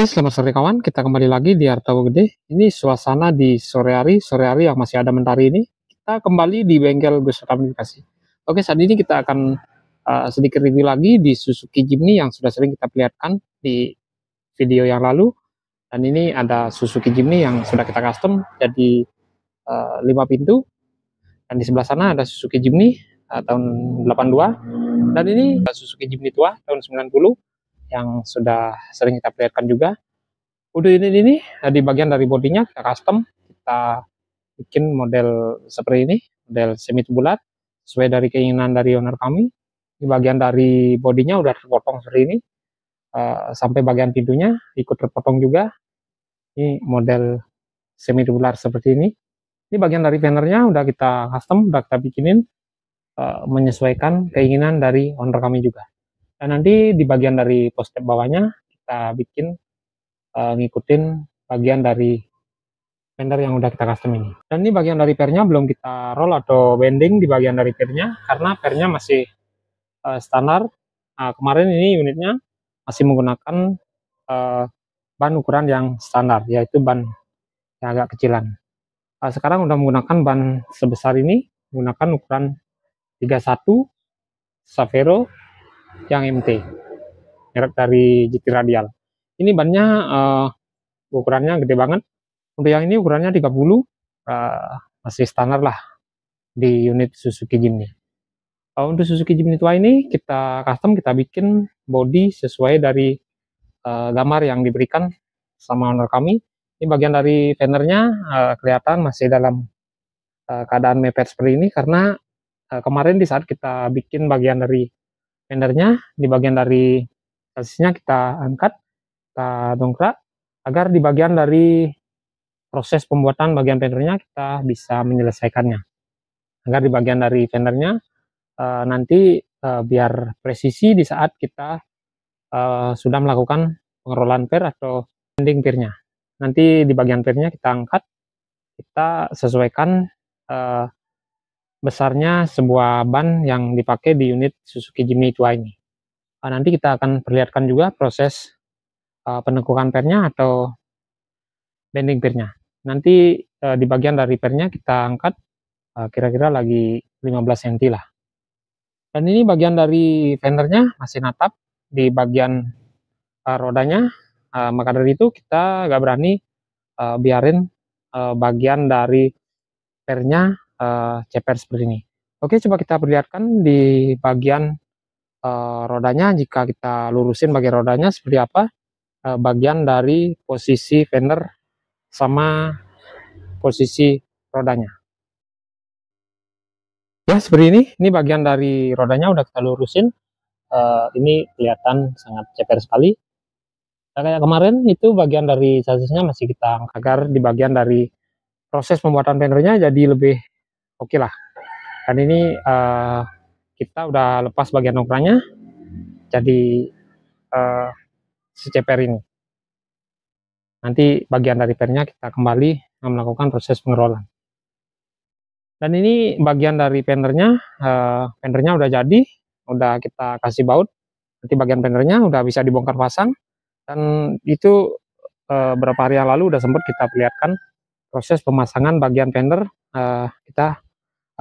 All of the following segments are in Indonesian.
Oke, selamat sore kawan. Kita kembali lagi di Artawo Gede. Ini suasana di sore hari yang masih ada mentari ini. Kita kembali di bengkel Gus Komunikasi. Oke, saat ini kita akan sedikit review lagi di Suzuki Jimny yang sudah sering kita perlihatkan di video yang lalu. Dan ini ada Suzuki Jimny yang sudah kita custom jadi 5 pintu. Dan di sebelah sana ada Suzuki Jimny tahun 82. Dan ini Suzuki Jimny tua tahun 90 yang sudah sering kita perlihatkan juga. Udah ini di bagian dari bodinya kita custom, kita bikin model seperti ini, model semi bulat sesuai dari keinginan dari owner kami. Di bagian dari bodinya udah terpotong seperti ini, sampai bagian pintunya ikut terpotong juga. Ini model semi bulat seperti ini. Ini bagian dari fendernya udah kita custom, udah kita bikinin menyesuaikan keinginan dari owner kami juga. Dan nanti di bagian dari post bawahnya kita bikin ngikutin bagian dari fender yang udah kita custom ini. Dan ini bagian dari pernya belum kita roll atau bending di bagian dari pernya karena pernya masih standar. Kemarin ini unitnya masih menggunakan ban ukuran yang standar, yaitu ban yang agak kecilan. Sekarang udah menggunakan ban sebesar ini, menggunakan ukuran 31 Savero yang MT, merek dari GT Radial. Ini bannya ukurannya gede banget. Untuk yang ini ukurannya 30, masih standar lah di unit Suzuki Jimny. Untuk Suzuki Jimny tua ini kita custom, kita bikin body sesuai dari gambar yang diberikan sama owner kami. Ini bagian dari fendernya kelihatan masih dalam keadaan mepet seperti ini karena kemarin di saat kita bikin bagian dari fendernya, di bagian dari sasisnya kita angkat, kita dongkrak agar di bagian dari proses pembuatan bagian fendernya kita bisa menyelesaikannya, agar di bagian dari fendernya nanti biar presisi di saat kita sudah melakukan pengerolan per atau bending pernya. Nanti di bagian pernya kita angkat, kita sesuaikan besarnya sebuah ban yang dipakai di unit Suzuki Jimny tua ini. Nanti kita akan perlihatkan juga proses penekukan pernya atau bending pernya. Nanti di bagian dari pernya kita angkat kira-kira lagi 15 cm lah. Dan ini bagian dari fendernya masih natap di bagian rodanya, maka dari itu kita gak berani biarin bagian dari pernya ceper seperti ini. Oke, coba kita perlihatkan di bagian rodanya. Jika kita lurusin bagian rodanya seperti apa bagian dari posisi fender sama posisi rodanya. Ya, seperti ini bagian dari rodanya udah kita lurusin. Ini kelihatan sangat ceper sekali. Kayak kemarin itu bagian dari sasisnya masih kita agar di bagian dari proses pembuatan fendernya jadi lebih oke lah. Dan ini kita udah lepas bagian ukurannya jadi seceper ini. Nanti bagian dari pernya kita kembali melakukan proses pengerolan. Dan ini bagian dari fendernya, fendernya udah jadi, udah kita kasih baut. Nanti bagian fendernya udah bisa dibongkar pasang. Dan itu beberapa hari yang lalu udah sempat kita perlihatkan proses pemasangan bagian fender. Kita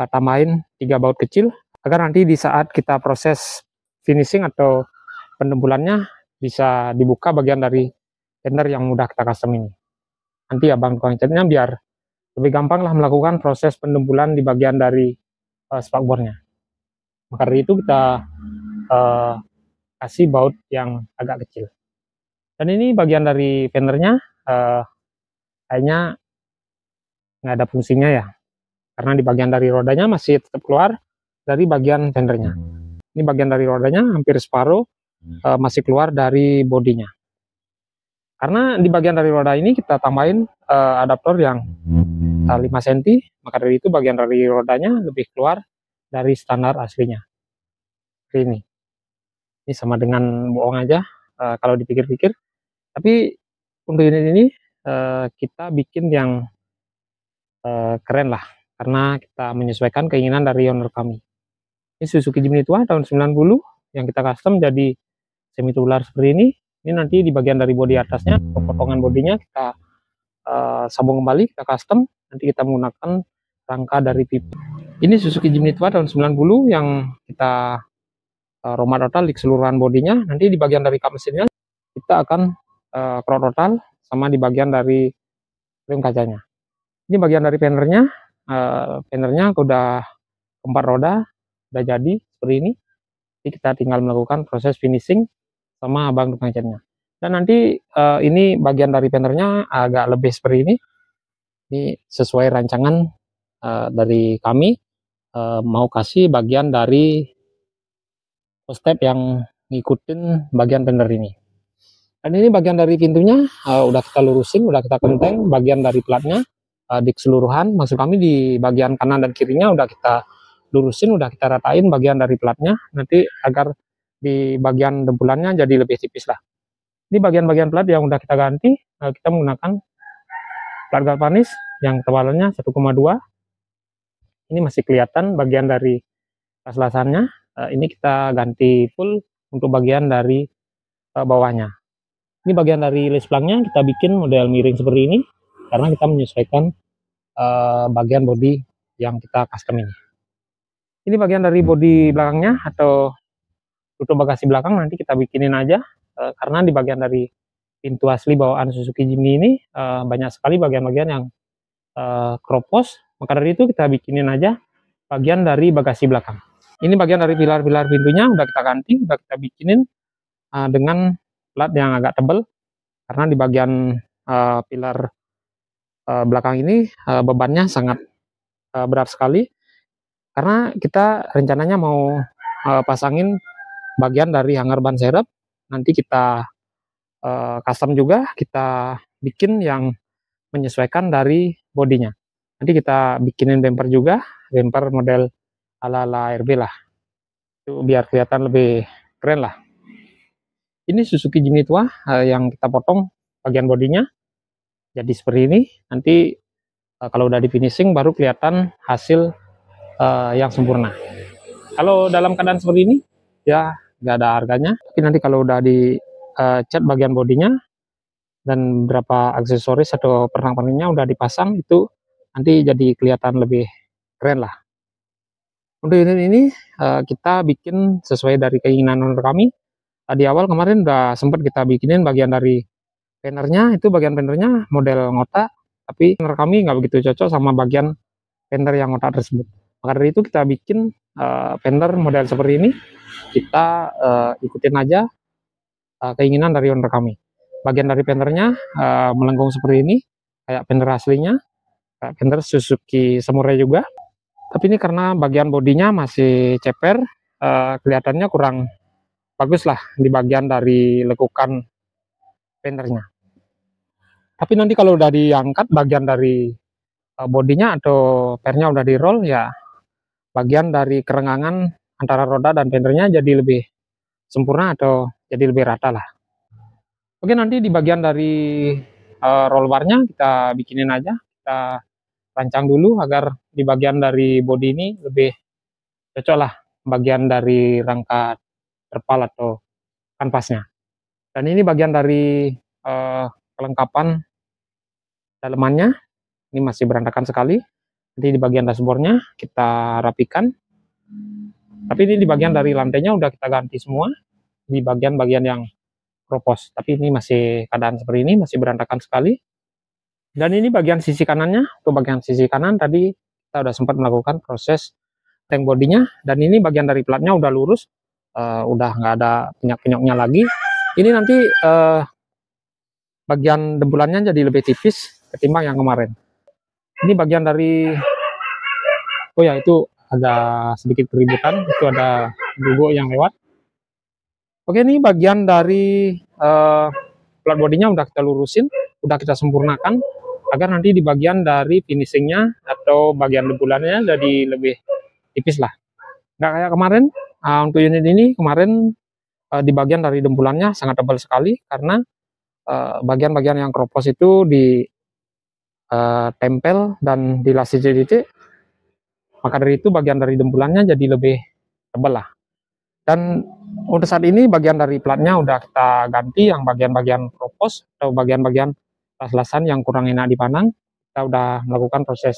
tambahin 3 baut kecil agar nanti di saat kita proses finishing atau pendembulannya bisa dibuka bagian dari fender yang udah kita custom ini. Nanti abang tukang catnya biar lebih gampang lah melakukan proses pendembulan di bagian dari spakbornya. Maka dari itu kita kasih baut yang agak kecil. Dan ini bagian dari fendernya kayaknya nggak ada fungsinya ya, karena di bagian dari rodanya masih tetap keluar dari bagian fendernya. Ini bagian dari rodanya hampir separuh masih keluar dari bodinya. Karena di bagian dari roda ini kita tambahin adaptor yang 5 cm, maka dari itu bagian dari rodanya lebih keluar dari standar aslinya. Ini sama dengan bohong aja kalau dipikir-pikir. Tapi untuk unit ini kita bikin yang keren lah, karena kita menyesuaikan keinginan dari owner kami. Ini Suzuki Jimny tua tahun 90 yang kita custom jadi semi tubular seperti ini. Ini nanti di bagian dari bodi atasnya, potongan bodinya kita sambung kembali, kita custom. Nanti kita menggunakan rangka dari pipa. Ini Suzuki Jimny tua tahun 90 yang kita romat total di keseluruhan bodinya. Nanti di bagian dari kap mesinnya kita akan crop total, sama di bagian dari rim kacanya. Ini bagian dari fendernya. Fendernya udah 4 roda, udah jadi seperti ini. Jadi kita tinggal melakukan proses finishing sama abang tukang catnya. Dan nanti ini bagian dari fendernya agak lebih seperti ini. Ini sesuai rancangan dari kami, mau kasih bagian dari step yang ngikutin bagian fender ini. Dan ini bagian dari pintunya udah kita lurusin, udah kita kenteng bagian dari platnya di keseluruhan. Maksud kami di bagian kanan dan kirinya udah kita lurusin, udah kita ratain bagian dari platnya, nanti agar di bagian dempulannya jadi lebih tipis lah. Ini bagian-bagian plat yang udah kita ganti, kita menggunakan plat galvanis yang tebalannya 1,2. Ini masih kelihatan bagian dari las-lasannya. Ini kita ganti full untuk bagian dari bawahnya. Ini bagian dari les plangnya kita bikin model miring seperti ini karena kita menyesuaikan bagian bodi yang kita custom ini. Ini bagian dari bodi belakangnya atau tutup bagasi belakang, nanti kita bikinin aja karena di bagian dari pintu asli bawaan Suzuki Jimny ini banyak sekali bagian-bagian yang kropos. Maka dari itu kita bikinin aja bagian dari bagasi belakang. Ini bagian dari pilar-pilar pintunya udah kita ganti, udah kita bikinin dengan plat yang agak tebal karena di bagian pilar belakang ini bebannya sangat berat sekali karena kita rencananya mau pasangin bagian dari hanger ban serep. Nanti kita custom juga, kita bikin yang menyesuaikan dari bodinya. Nanti kita bikinin bumper juga, bumper model ala-ala RB lah, itu biar kelihatan lebih keren lah. Ini Suzuki Jimny tua yang kita potong bagian bodinya jadi seperti ini. Nanti kalau udah di finishing baru kelihatan hasil yang sempurna. Kalau dalam keadaan seperti ini ya nggak ada harganya, tapi nanti kalau udah di cat bagian bodinya dan beberapa aksesoris atau pernak-perniknya udah dipasang, itu nanti jadi kelihatan lebih keren lah. Untuk unit ini kita bikin sesuai dari keinginan owner kami. Di awal kemarin udah sempat kita bikinin bagian dari fendernya, itu bagian fendernya model ngotak, tapi owner kami nggak begitu cocok sama bagian fender yang ngotak tersebut. Maka dari itu kita bikin fender model seperti ini, kita ikutin aja keinginan dari owner kami. Bagian dari fendernya melengkung seperti ini, kayak fender aslinya, kayak fender Suzuki Samurai juga. Tapi ini karena bagian bodinya masih ceper, kelihatannya kurang bagus lah di bagian dari lekukan fendernya. Tapi nanti kalau udah diangkat bagian dari bodinya atau pernya udah di roll, ya bagian dari kerenggangan antara roda dan fendernya jadi lebih sempurna atau jadi lebih rata lah. Oke, nanti di bagian dari roll barnya kita bikinin aja, kita rancang dulu agar di bagian dari bodi ini lebih cocok lah bagian dari rangka terpal atau kanvasnya. Dan ini bagian dari kelengkapan dalemannya, ini masih berantakan sekali. Nanti di bagian dashboardnya kita rapikan. Tapi ini di bagian dari lantainya udah kita ganti semua, di bagian-bagian yang kropos. Tapi ini masih keadaan seperti ini, masih berantakan sekali. Dan ini bagian sisi kanannya, untuk bagian sisi kanan tadi kita udah sempat melakukan proses tank bodinya, dan ini bagian dari platnya udah lurus, udah nggak ada penyok-penyoknya lagi. Ini nanti bagian dempulannya jadi lebih tipis ketimbang yang kemarin. Ini bagian dari, oh ya itu ada sedikit keributan, itu ada logo yang lewat. Oke, ini bagian dari plat bodinya udah kita lurusin, udah kita sempurnakan agar nanti di bagian dari finishingnya atau bagian dempulannya jadi lebih tipis lah. Nggak kayak kemarin. Untuk unit ini kemarin di bagian dari dempulannya sangat tebal sekali karena bagian-bagian yang kropos itu di tempel dan dilasi titik. Maka dari itu bagian dari dempulannya jadi lebih tebal lah. Dan Untuk saat ini bagian dari platnya udah kita ganti, yang bagian-bagian kropos atau bagian-bagian las-lasan yang kurang enak dipandang, kita udah melakukan proses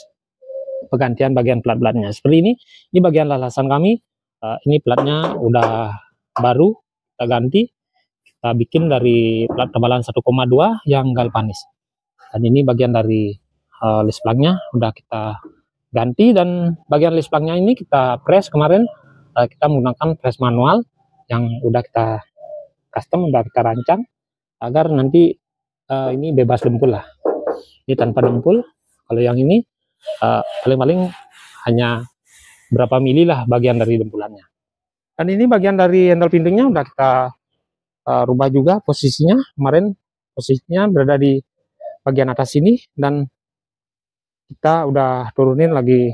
penggantian bagian plat-platnya. Seperti ini bagian las-lasan kami. Ini platnya udah baru, kita ganti, kita bikin dari plat tebalan 1,2 yang galvanis. Dan ini bagian dari list plugnya udah kita ganti, dan bagian list plugnya ini kita press kemarin. Kita menggunakan press manual yang udah kita custom, udah kita rancang agar nanti ini bebas dempul lah. Ini tanpa dempul. Kalau yang ini paling-paling hanya berapa mili lah bagian dari dempulannya. Dan ini bagian dari handle pintunya udah kita rubah juga posisinya. Kemarin posisinya berada di bagian atas sini, dan kita udah turunin lagi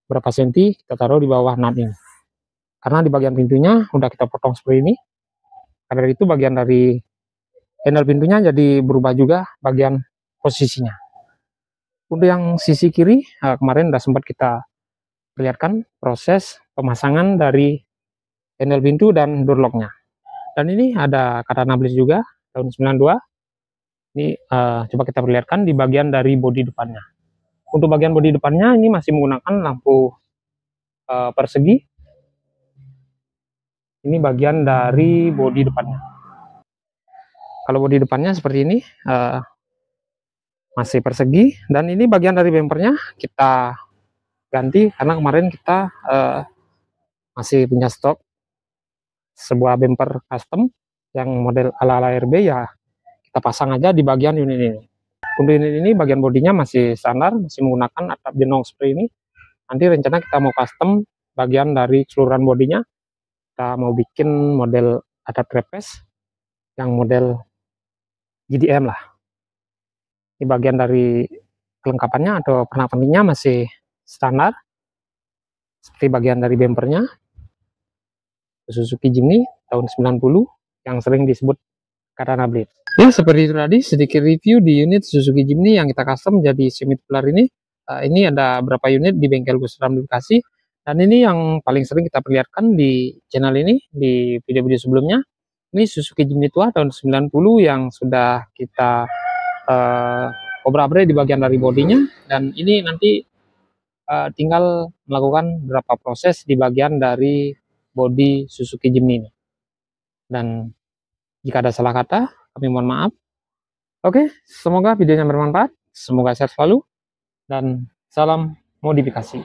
berapa senti, kita taruh di bawah nut ini. Karena di bagian pintunya udah kita potong seperti ini. Karena itu bagian dari handle pintunya jadi berubah juga bagian posisinya. Untuk yang sisi kiri, kemarin udah sempat kita perlihatkan proses pemasangan dari handle pintu dan door locknya. Dan ini ada katana bliss juga tahun 92. Ini coba kita perlihatkan di bagian dari bodi depannya. Untuk bagian bodi depannya ini masih menggunakan lampu persegi. Ini bagian dari bodi depannya. Kalau bodi depannya seperti ini, masih persegi. Dan ini bagian dari bempernya kita ganti karena kemarin kita masih punya stok sebuah bumper custom yang model ala-ala RB, ya kita pasang aja di bagian unit ini. Untuk unit ini bagian bodinya masih standar, masih menggunakan atap jenong seperti ini. Nanti rencana kita mau custom bagian dari keseluruhan bodinya, kita mau bikin model atap trapeze yang model GDM lah. Ini bagian dari kelengkapannya atau pernak-perniknya masih standar, seperti bagian dari bempernya Suzuki Jimny tahun 90 yang sering disebut katana blade. Ya, seperti itu tadi sedikit review di unit Suzuki Jimny yang kita custom jadi semi tubular ini. Ini ada berapa unit di bengkel Gus Ram di Bekasi, dan ini yang paling sering kita perlihatkan di channel ini di video-video sebelumnya. Ini Suzuki Jimny tua tahun 90 yang sudah kita obrak-abrik di bagian dari bodinya, dan ini nanti tinggal melakukan beberapa proses di bagian dari bodi Suzuki Jimny ini. Dan jika ada salah kata, kami mohon maaf. Oke, semoga videonya bermanfaat, semoga sehat selalu, dan salam modifikasi.